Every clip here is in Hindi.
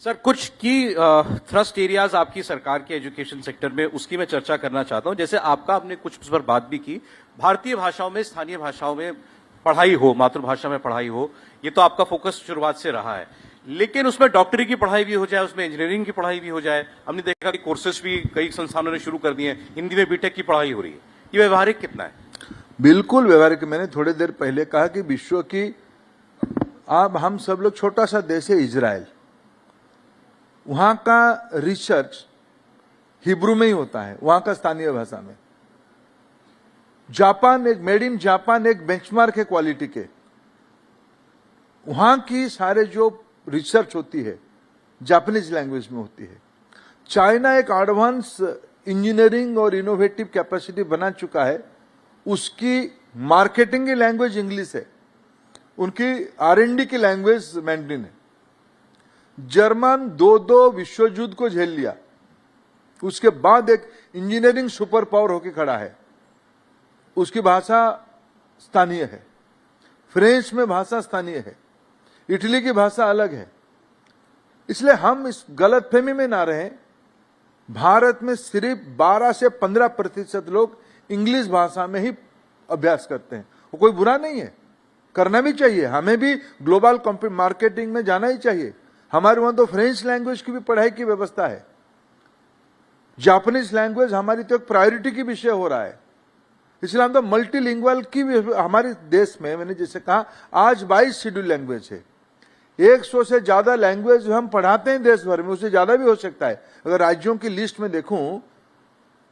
सर, कुछ की थ्रस्ट एरियाज आपकी सरकार के एजुकेशन सेक्टर में, उसकी मैं चर्चा करना चाहता हूं। जैसे आपने कुछ उस पर बात भी की, भारतीय भाषाओं में, स्थानीय भाषाओं में पढ़ाई हो, मातृभाषा में पढ़ाई हो, ये तो आपका फोकस शुरुआत से रहा है। लेकिन उसमें डॉक्टरी की पढ़ाई भी हो जाए, उसमें इंजीनियरिंग की पढ़ाई भी हो जाए। हमने देखा कि कोर्सेज भी कई संस्थानों ने शुरू कर दिए हैं, हिंदी में बीटेक की पढ़ाई हो रही है। ये व्यवहारिक कितना है? बिल्कुल व्यवहारिक। मैंने थोड़ी देर पहले कहा कि विश्व की, अब हम सब लोग, छोटा सा देश है इजराइल, वहां का रिसर्च हिब्रू में ही होता है, वहां का स्थानीय भाषा में। जापान, एक मेड इन जापान, एक बेंचमार्क है क्वालिटी के। वहां की सारे जो रिसर्च होती है जापानीज लैंग्वेज में होती है। चाइना एक एडवांस इंजीनियरिंग और इनोवेटिव कैपेसिटी बना चुका है, उसकी मार्केटिंग की लैंग्वेज इंग्लिश है, उनकी R&D की लैंग्वेज मैंड्रिन है। जर्मन दो विश्व युद्ध को झेल लिया, उसके बाद एक इंजीनियरिंग सुपर पावर होकर खड़ा है, उसकी भाषा स्थानीय है। फ्रेंच में भाषा स्थानीय है, इटली की भाषा अलग है। इसलिए हम इस गलतफहमी में ना रहें। भारत में सिर्फ 12 से 15% लोग इंग्लिश भाषा में ही अभ्यास करते हैं। वो कोई बुरा नहीं है, करना भी चाहिए। हमें भी ग्लोबल मार्केटिंग में जाना ही चाहिए। हमारे वहां तो फ्रेंच लैंग्वेज की भी पढ़ाई की व्यवस्था है। जापानीज लैंग्वेज हमारी तो एक प्रायोरिटी की विषय हो रहा है। इसलिए हम तो मल्टीलिंगुअल की भी हमारे देश में, मैंने जैसे कहा, आज 22 शेड्यूल लैंग्वेज है। 100 से ज्यादा लैंग्वेज हम पढ़ाते हैं देश भर में, उससे ज्यादा भी हो सकता है। अगर राज्यों की लिस्ट में देखूं,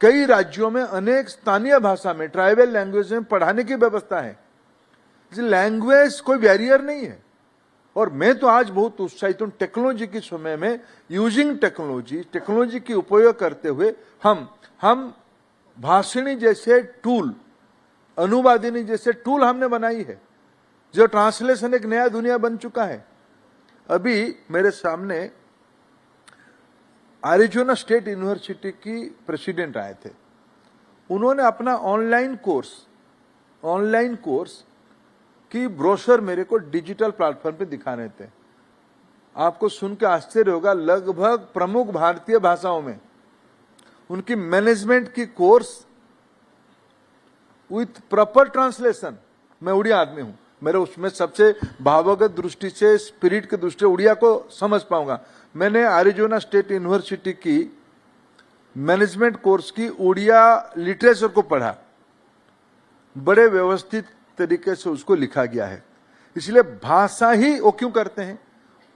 कई राज्यों में अनेक स्थानीय भाषा में, ट्राइबल लैंग्वेज में पढ़ाने की व्यवस्था है। लैंग्वेज कोई बैरियर नहीं है। और मैं तो आज बहुत उत्साहित हूं, टेक्नोलॉजी के समय में, यूजिंग टेक्नोलॉजी की उपयोग करते हुए हम भाषिणी जैसे टूल, अनुवादिनी जैसे टूल हमने बनाई है, जो ट्रांसलेशन एक नया दुनिया बन चुका है। अभी मेरे सामने एरिज़ोना स्टेट यूनिवर्सिटी की प्रेसिडेंट आए थे। उन्होंने अपना ऑनलाइन कोर्स की ब्रोशर मेरे को डिजिटल प्लेटफॉर्म पे दिखा रहे थे। आपको सुन के आश्चर्य होगा, लगभग प्रमुख भारतीय भाषाओं में उनकी मैनेजमेंट की कोर्स विथ प्रॉपर ट्रांसलेशन। मैं उड़िया आदमी हूं, मेरे उसमें सबसे भावगत दृष्टि से, स्पिरिट की दृष्टि से उड़िया को समझ पाऊंगा। मैंने एरिज़ोना स्टेट यूनिवर्सिटी की मैनेजमेंट कोर्स की उड़िया लिटरेचर को पढ़ा, बड़े व्यवस्थित तरीके से उसको लिखा गया है। इसलिए भाषा ही वो क्यों करते हैं,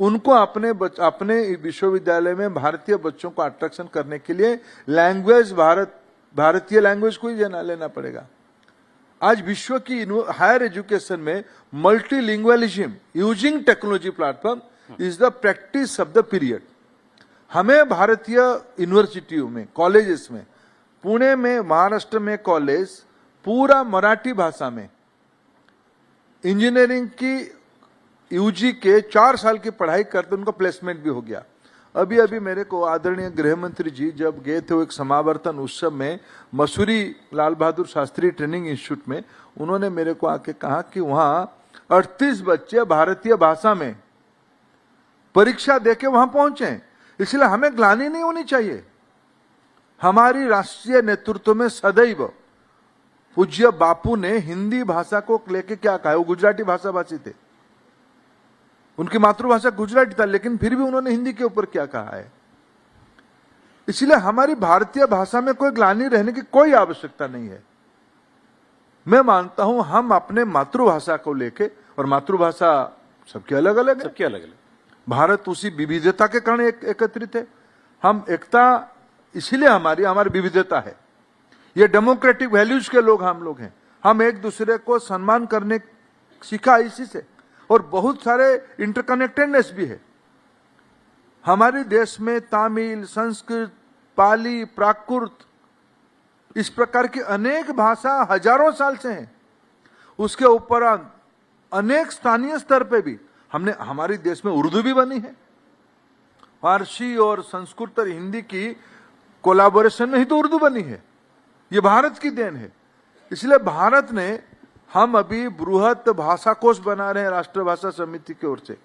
उनको अपने विश्वविद्यालय में भारतीय बच्चों को अट्रैक्शन करने के लिए लैंग्वेज, भारतीय लैंग्वेज को ही लेना पड़ेगा। आज विश्व की हायर एजुकेशन में multilingualism using technology platform is the practice of the period. हमें भारतीय यूनिवर्सिटियों में, कॉलेजेस में, पुणे में, महाराष्ट्र में कॉलेज पूरा मराठी भाषा में इंजीनियरिंग की यूजी के 4 साल की पढ़ाई करते उनको प्लेसमेंट भी हो गया। अभी मेरे को आदरणीय गृह मंत्री जी जब गए थे एक समावर्तन उत्सव में मसूरी लाल बहादुर शास्त्री ट्रेनिंग इंस्टीट्यूट में, उन्होंने मेरे को आके कहा कि वहां 38 बच्चे भारतीय भाषा में परीक्षा देके वहां पहुंचे। इसलिए हमें ग्लानि नहीं होनी चाहिए। हमारी राष्ट्रीय नेतृत्व में सदैव पूज्य बापू ने हिंदी भाषा को लेके क्या कहा, वो गुजराती भाषाभाषी थे, उनकी मातृभाषा गुजराती था, लेकिन फिर भी उन्होंने हिंदी के ऊपर क्या कहा है। इसलिए हमारी भारतीय भाषा में कोई ग्लानि रहने की कोई आवश्यकता नहीं है। मैं मानता हूं हम अपने मातृभाषा को लेके, और मातृभाषा सबकी अलग अलग है, भारत उसी विविधता के कारण एकत्रित है। हम एकता, इसीलिए हमारी विविधता है। ये डेमोक्रेटिक वैल्यूज के लोग हम लोग हैं। हम एक दूसरे को सम्मान करने सीखा इसी से, और बहुत सारे इंटरकनेक्टेडनेस भी है। हमारे देश में तमिल, संस्कृत, पाली, प्राकृत, इस प्रकार की अनेक भाषा हजारों साल से हैं। उसके ऊपर अनेक स्थानीय स्तर पे भी हमारे देश में उर्दू भी बनी है। फारसी और संस्कृत और हिंदी की कोलैबोरेशन में ही तो उर्दू बनी है। ये भारत की देन है। इसलिए भारत ने, हम अभी बृहत भाषा कोष बना रहे हैं राष्ट्रीय भाषा समिति की ओर से।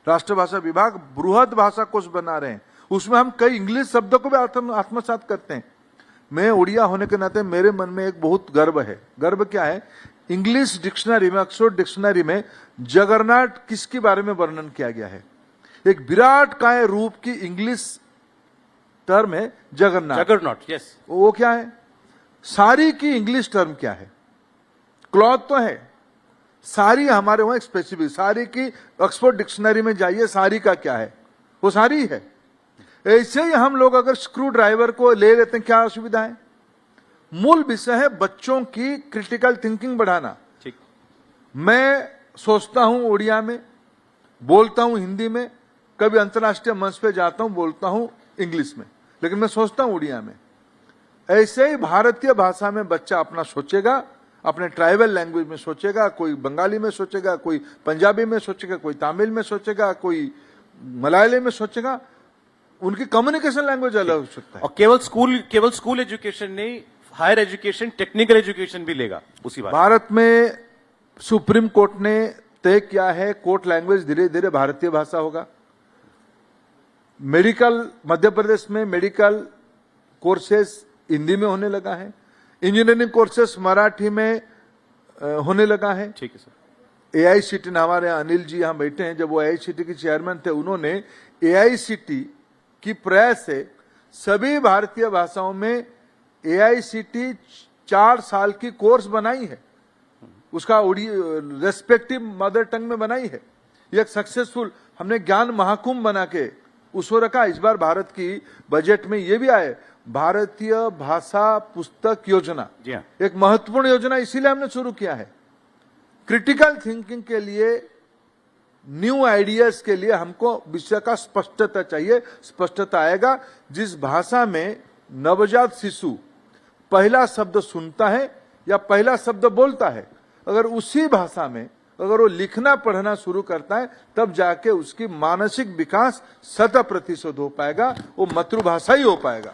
राष्ट्रभाषा विभाग बृहद भाषा कोश बना रहे हैं, उसमें हम कई इंग्लिश शब्दों को भी आत्मसात करते हैं। मैं उड़िया होने के नाते मेरे मन में एक बहुत गर्व है। गर्व क्या है? इंग्लिश डिक्शनरी में, ऑक्सफोर्ड डिक्शनरी में जगरनाट किसके बारे में वर्णन किया गया है? एक विराट काय रूप की इंग्लिश टर्म है जगरनाट। Juggernaut, yes. वो क्या है? सारी की इंग्लिश टर्म क्या है? क्लॉथ तो है, सारी हमारे वहां स्पेसिफिक, सारी की ऑक्सफोर्ड डिक्शनरी में जाइए, सारी का क्या है? वो सारी है। ऐसे ही हम लोग अगर स्क्रू ड्राइवर को ले लेते हैं, क्या असुविधा है? मूल विषय है बच्चों की क्रिटिकल थिंकिंग बढ़ाना। ठीक। मैं सोचता हूं उड़िया में, बोलता हूं हिंदी में, कभी अंतर्राष्ट्रीय मंच पे जाता हूं बोलता हूं इंग्लिश में, लेकिन मैं सोचता हूं उड़िया में। ऐसे ही भारतीय भाषा में बच्चा अपना सोचेगा, अपने ट्राइबल लैंग्वेज में सोचेगा, कोई बंगाली में सोचेगा, कोई पंजाबी में सोचेगा, कोई तमिल में सोचेगा, कोई मलयाली में सोचेगा। उनकी कम्युनिकेशन लैंग्वेज अलग हो सकता है। और केवल स्कूल एजुकेशन नहीं, हायर एजुकेशन, टेक्निकल एजुकेशन भी लेगा उसी बात। भारत में सुप्रीम कोर्ट ने तय किया है कोर्ट लैंग्वेज धीरे धीरे भारतीय भाषा होगा। मेडिकल, मध्य प्रदेश में मेडिकल कोर्सेस हिंदी में होने लगा है, इंजीनियरिंग कोर्सेस मराठी में होने लगा है। ठीक है सर। एआईसीटी ने, हमारे अनिल जी यहां बैठे हैं, जब वो एआईसीटी के चेयरमैन थे, उन्होंने एआईसीटी की प्रयास से सभी भारतीय भाषाओं में एआईसीटी 4 साल की कोर्स बनाई है, उसका रेस्पेक्टिव मदर टंग में बनाई है। ये एक सक्सेसफुल, हमने ज्ञान महाकुंभ बना के उसको रखा। इस बार भारत की बजट में ये भी आए, भारतीय भाषा पुस्तक योजना, जी हाँ। एक महत्वपूर्ण योजना इसीलिए हमने शुरू किया है। क्रिटिकल थिंकिंग के लिए, न्यू आइडियाज के लिए हमको विषय का स्पष्टता चाहिए। स्पष्टता आएगा जिस भाषा में नवजात शिशु पहला शब्द सुनता है या पहला शब्द बोलता है, अगर उसी भाषा में अगर वो लिखना पढ़ना शुरू करता है, तब जाके उसकी मानसिक विकास 100% हो पाएगा, वो मातृभाषा ही हो पाएगा।